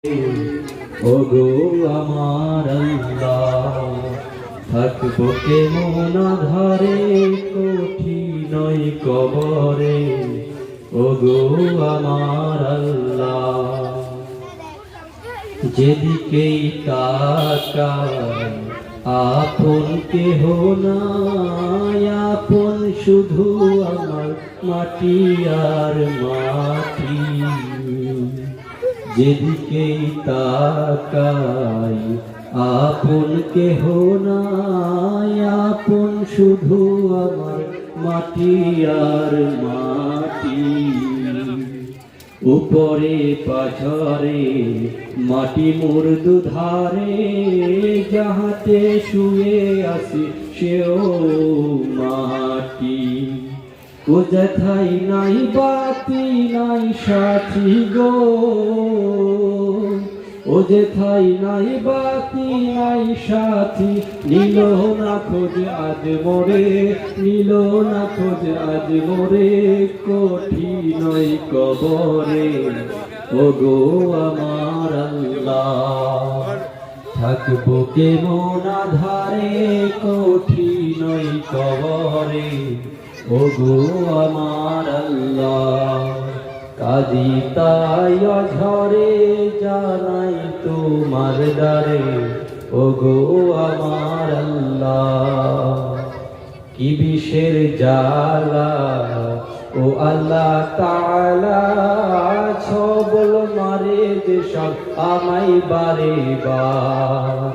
ওগো আমার আল্লাহ, থাকবো কেমন আধারে কঠিনই কবরে। ওগো আমার আল্লাহ, যেদিকেই তাকাই আপন কেহ নাই, আপন শুধু আমার মাটি আর মাটি। যেদিকেই তাকাই আপন কেহ নাই, আপন শুধু আমার মাটি আর মাটি। উপরে পাঝরে মাটি মুর্দু ধারে, যাহাতে শুয়ে আসি সেও মাটি। ও যেথায় নাই বাতি নাই সাথী গো, ও যেথায় নাই বাতি নাই সাথী, নিল না খোঁজ আজ মোরে, নিল না খোঁজ আজ মোরে কঠিনই কবরে। ওগো আমার আল্লাহ, থাকবো কেমন আধারে কঠিনই কবরে। ওগো আমার আল্লাহ, কাজী তাই অঝরে জানাই তোমার দ্বারে। ওগো আমার আল্লাহ, কি বিষের জ্বালা ও আল্লাহ তাআলা, ছবল মারে যেসব আমায় বারে বার।